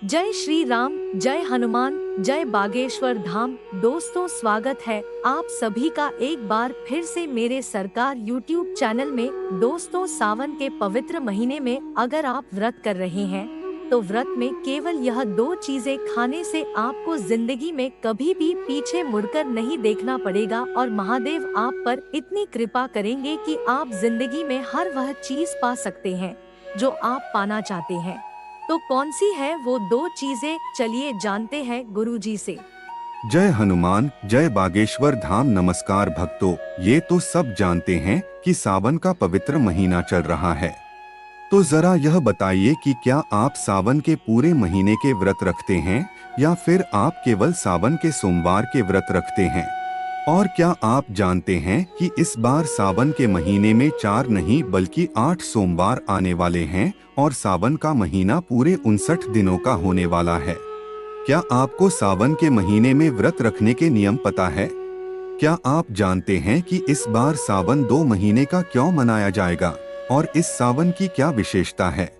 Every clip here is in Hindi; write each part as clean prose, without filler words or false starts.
जय श्री राम, जय हनुमान, जय बागेश्वर धाम। दोस्तों, स्वागत है आप सभी का एक बार फिर से मेरे सरकार YouTube चैनल में। दोस्तों, सावन के पवित्र महीने में अगर आप व्रत कर रहे हैं तो व्रत में केवल यह दो चीजें खाने से आपको जिंदगी में कभी भी पीछे मुड़कर नहीं देखना पड़ेगा और महादेव आप पर इतनी कृपा करेंगे कि आप जिंदगी में हर वह चीज पा सकते हैं जो आप पाना चाहते हैं। तो कौन सी है वो दो चीजें, चलिए जानते हैं गुरुजी से। जय हनुमान, जय बागेश्वर धाम। नमस्कार भक्तों, ये तो सब जानते हैं कि सावन का पवित्र महीना चल रहा है। तो जरा यह बताइए कि क्या आप सावन के पूरे महीने के व्रत रखते हैं या फिर आप केवल सावन के सोमवार के व्रत रखते हैं? और क्या आप जानते हैं कि इस बार सावन के महीने में 4 नहीं बल्कि 8 सोमवार आने वाले हैं और सावन का महीना पूरे 59 दिनों का होने वाला है। क्या आपको सावन के महीने में व्रत रखने के नियम पता है? क्या आप जानते हैं कि इस बार सावन 2 महीने का क्यों मनाया जाएगा और इस सावन की क्या विशेषता है?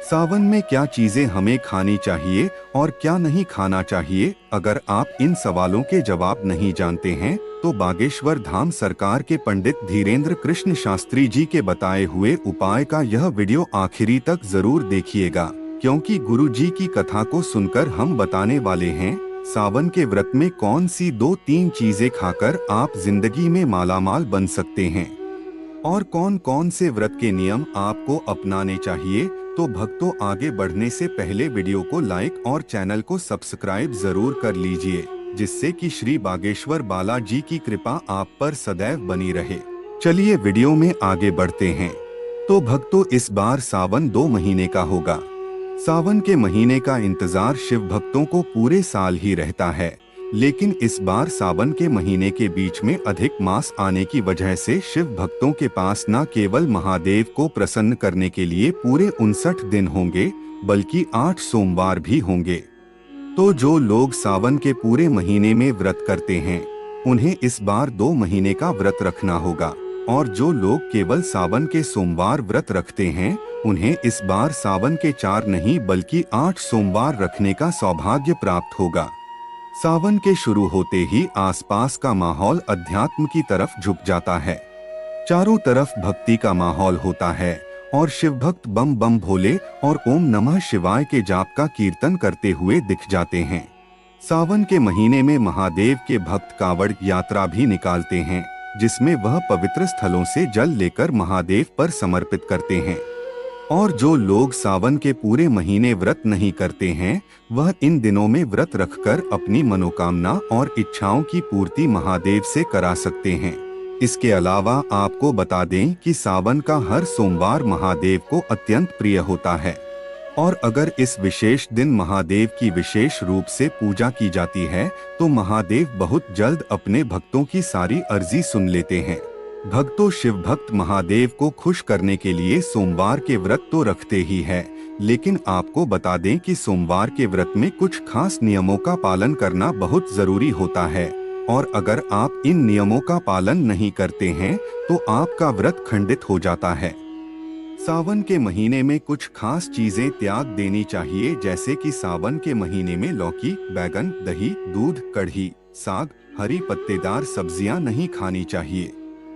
सावन में क्या चीजें हमें खानी चाहिए और क्या नहीं खाना चाहिए? अगर आप इन सवालों के जवाब नहीं जानते हैं तो बागेश्वर धाम सरकार के पंडित धीरेन्द्र कृष्ण शास्त्री जी के बताए हुए उपाय का यह वीडियो आखिरी तक जरूर देखिएगा, क्योंकि गुरु जी की कथा को सुनकर हम बताने वाले हैं सावन के व्रत में कौन सी 2-3 चीजें खाकर आप जिंदगी में मालामाल बन सकते हैं और कौन कौन से व्रत के नियम आपको अपनाने चाहिए। तो भक्तों, आगे बढ़ने से पहले वीडियो को लाइक और चैनल को सब्सक्राइब जरूर कर लीजिए, जिससे कि श्री बागेश्वर बालाजी की कृपा आप पर सदैव बनी रहे। चलिए वीडियो में आगे बढ़ते हैं। तो भक्तों, इस बार सावन 2 महीने का होगा। सावन के महीने का इंतजार शिव भक्तों को पूरे साल ही रहता है, लेकिन इस बार सावन के महीने के बीच में अधिक मास आने की वजह से शिव भक्तों के पास न केवल महादेव को प्रसन्न करने के लिए पूरे 59 दिन होंगे बल्कि 8 सोमवार भी होंगे। तो जो लोग सावन के पूरे महीने में व्रत करते हैं उन्हें इस बार 2 महीने का व्रत रखना होगा, और जो लोग केवल सावन के सोमवार व्रत रखते हैं उन्हें इस बार सावन के 4 नहीं बल्कि 8 सोमवार रखने का सौभाग्य प्राप्त होगा। सावन के शुरू होते ही आसपास का माहौल अध्यात्म की तरफ झुक जाता है। चारों तरफ भक्ति का माहौल होता है और शिव भक्त बम बम भोले और ओम नमः शिवाय के जाप का कीर्तन करते हुए दिख जाते हैं। सावन के महीने में महादेव के भक्त कावड़ यात्रा भी निकालते हैं, जिसमें वह पवित्र स्थलों से जल लेकर महादेव पर समर्पित करते हैं। और जो लोग सावन के पूरे महीने व्रत नहीं करते हैं वह इन दिनों में व्रत रखकर अपनी मनोकामना और इच्छाओं की पूर्ति महादेव से करा सकते हैं। इसके अलावा आपको बता दें कि सावन का हर सोमवार महादेव को अत्यंत प्रिय होता है, और अगर इस विशेष दिन महादेव की विशेष रूप से पूजा की जाती है तो महादेव बहुत जल्द अपने भक्तों की सारी अर्जी सुन लेते हैं। भक्तों, शिव भक्त महादेव को खुश करने के लिए सोमवार के व्रत तो रखते ही है, लेकिन आपको बता दें कि सोमवार के व्रत में कुछ खास नियमों का पालन करना बहुत जरूरी होता है, और अगर आप इन नियमों का पालन नहीं करते हैं तो आपका व्रत खंडित हो जाता है। सावन के महीने में कुछ खास चीजें त्याग देनी चाहिए, जैसे कि सावन के महीने में लौकी, बैगन, दही, दूध, कढ़ी, साग, हरी पत्तेदार सब्जियां नहीं खानी चाहिए।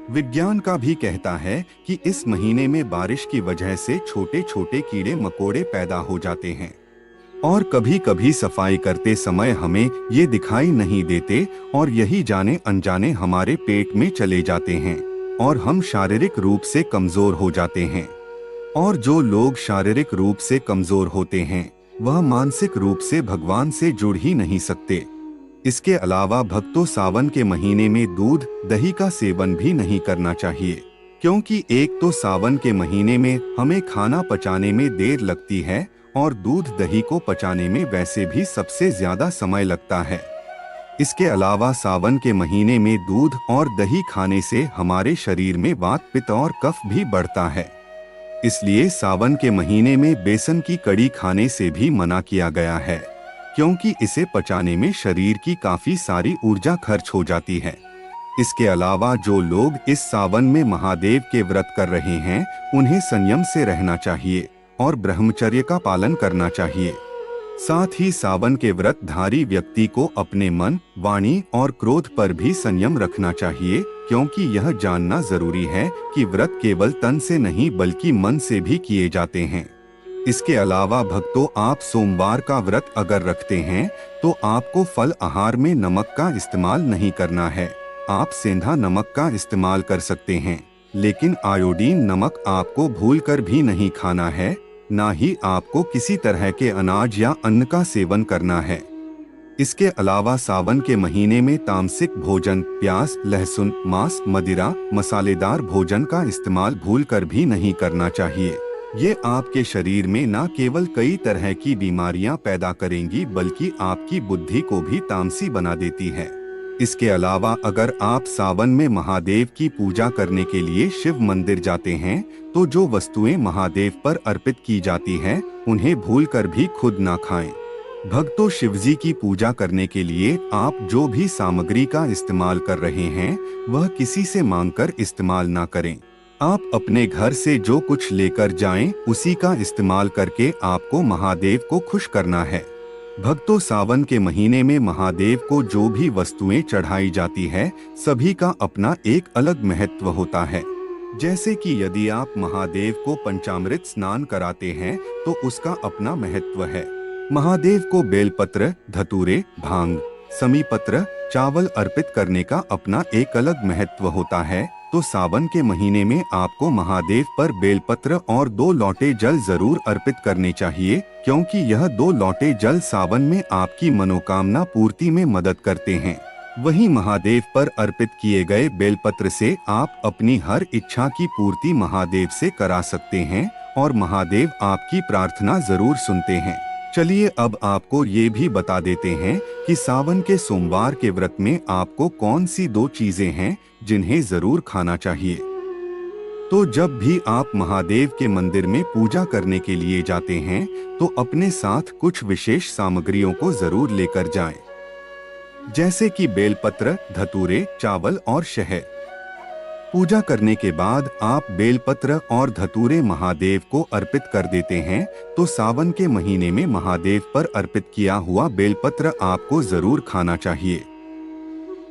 विज्ञान का भी कहता है कि इस महीने में बारिश की वजह से छोटे छोटे कीड़े मकोड़े पैदा हो जाते हैं और कभी कभी सफाई करते समय हमें ये दिखाई नहीं देते और यही जाने अनजाने हमारे पेट में चले जाते हैं और हम शारीरिक रूप से कमजोर हो जाते हैं। और जो लोग शारीरिक रूप से कमजोर होते हैं वह मानसिक रूप से भगवान से जुड़ ही नहीं सकते। इसके अलावा भक्तों, सावन के महीने में दूध दही का सेवन भी नहीं करना चाहिए, क्योंकि एक तो सावन के महीने में हमें खाना पचाने में देर लगती है और दूध दही को पचाने में वैसे भी सबसे ज्यादा समय लगता है। इसके अलावा सावन के महीने में दूध और दही खाने से हमारे शरीर में वात, पित्त और कफ भी बढ़ता है। इसलिए सावन के महीने में बेसन की कड़ी खाने से भी मना किया गया है, क्योंकि इसे पचाने में शरीर की काफी सारी ऊर्जा खर्च हो जाती है। इसके अलावा जो लोग इस सावन में महादेव के व्रत कर रहे हैं उन्हें संयम से रहना चाहिए और ब्रह्मचर्य का पालन करना चाहिए। साथ ही सावन के व्रतधारी व्यक्ति को अपने मन, वाणी और क्रोध पर भी संयम रखना चाहिए, क्योंकि यह जानना जरूरी है कि व्रत केवल तन से नहीं बल्कि मन से भी किए जाते हैं। इसके अलावा भक्तों, आप सोमवार का व्रत अगर रखते हैं तो आपको फल आहार में नमक का इस्तेमाल नहीं करना है। आप सेंधा नमक का इस्तेमाल कर सकते हैं, लेकिन आयोडीन नमक आपको भूलकर भी नहीं खाना है। ना ही आपको किसी तरह के अनाज या अन्न का सेवन करना है। इसके अलावा सावन के महीने में तामसिक भोजन, प्याज, लहसुन, मांस, मदिरा, मसालेदार भोजन का इस्तेमाल भूलकर भी नहीं करना चाहिए। ये आपके शरीर में न केवल कई तरह की बीमारियां पैदा करेंगी बल्कि आपकी बुद्धि को भी तामसी बना देती है। इसके अलावा अगर आप सावन में महादेव की पूजा करने के लिए शिव मंदिर जाते हैं तो जो वस्तुएं महादेव पर अर्पित की जाती हैं उन्हें भूलकर भी खुद ना खाएं। भक्तों, शिवजी की पूजा करने के लिए आप जो भी सामग्री का इस्तेमाल कर रहे हैं वह किसी से मांगकर इस्तेमाल ना करें। आप अपने घर से जो कुछ लेकर जाएं उसी का इस्तेमाल करके आपको महादेव को खुश करना है। भक्तों, सावन के महीने में महादेव को जो भी वस्तुएं चढ़ाई जाती है सभी का अपना एक अलग महत्व होता है। जैसे कि यदि आप महादेव को पंचामृत स्नान कराते हैं तो उसका अपना महत्व है। महादेव को बेलपत्र, धतूरे, भांग, समीपत्र, चावल अर्पित करने का अपना एक अलग महत्व होता है। तो सावन के महीने में आपको महादेव पर बेलपत्र और 2 लोटे जल जरूर अर्पित करने चाहिए, क्योंकि यह 2 लोटे जल सावन में आपकी मनोकामना पूर्ति में मदद करते हैं। वहीं महादेव पर अर्पित किए गए बेलपत्र से आप अपनी हर इच्छा की पूर्ति महादेव से करा सकते हैं और महादेव आपकी प्रार्थना जरूर सुनते हैं। चलिए अब आपको ये भी बता देते हैं कि सावन के सोमवार के व्रत में आपको कौन सी 2 चीजें हैं जिन्हें जरूर खाना चाहिए। तो जब भी आप महादेव के मंदिर में पूजा करने के लिए जाते हैं तो अपने साथ कुछ विशेष सामग्रियों को जरूर लेकर जाएं, जैसे कि बेलपत्र, धतूरे, चावल और शहद। पूजा करने के बाद आप बेलपत्र और धतूरे महादेव को अर्पित कर देते हैं तो सावन के महीने में महादेव पर अर्पित किया हुआ बेलपत्र आपको जरूर खाना चाहिए।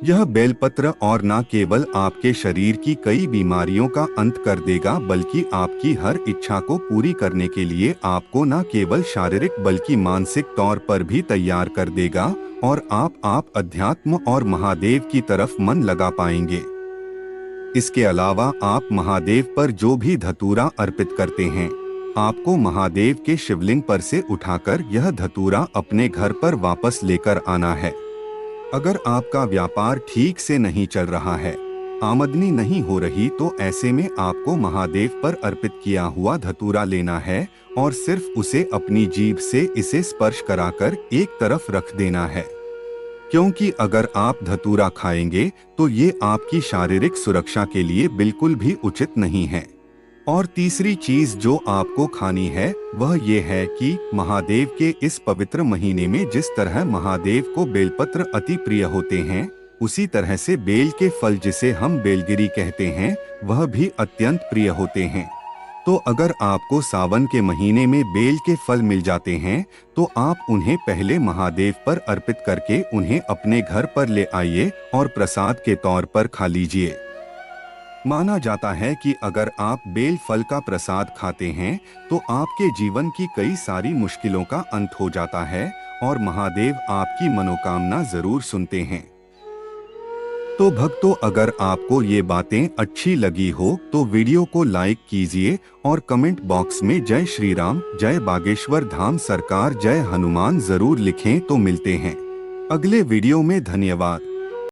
यह बेलपत्र और न केवल आपके शरीर की कई बीमारियों का अंत कर देगा बल्कि आपकी हर इच्छा को पूरी करने के लिए आपको न केवल शारीरिक बल्कि मानसिक तौर पर भी तैयार कर देगा और आप अध्यात्म और महादेव की तरफ मन लगा पाएंगे। इसके अलावा आप महादेव पर जो भी धतूरा अर्पित करते हैं आपको महादेव के शिवलिंग पर से उठाकर यह धतूरा अपने घर पर वापस लेकर आना है। अगर आपका व्यापार ठीक से नहीं चल रहा है, आमदनी नहीं हो रही, तो ऐसे में आपको महादेव पर अर्पित किया हुआ धतूरा लेना है और सिर्फ उसे अपनी जीभ से इसे स्पर्श कराकर एक तरफ रख देना है, क्योंकि अगर आप धतूरा खाएंगे तो ये आपकी शारीरिक सुरक्षा के लिए बिल्कुल भी उचित नहीं है। और तीसरी चीज जो आपको खानी है वह ये है कि महादेव के इस पवित्र महीने में जिस तरह महादेव को बेलपत्र अति प्रिय होते हैं, उसी तरह से बेल के फल जिसे हम बेलगिरी कहते हैं वह भी अत्यंत प्रिय होते हैं। तो अगर आपको सावन के महीने में बेल के फल मिल जाते हैं तो आप उन्हें पहले महादेव पर अर्पित करके उन्हें अपने घर पर ले आइए और प्रसाद के तौर पर खा लीजिए। माना जाता है कि अगर आप बेल फल का प्रसाद खाते हैं तो आपके जीवन की कई सारी मुश्किलों का अंत हो जाता है और महादेव आपकी मनोकामना जरूर सुनते हैं। तो भक्तों, अगर आपको ये बातें अच्छी लगी हो तो वीडियो को लाइक कीजिए और कमेंट बॉक्स में जय श्री राम, जय बागेश्वर धाम सरकार, जय हनुमान जरूर लिखें। तो मिलते हैं अगले वीडियो में। धन्यवाद।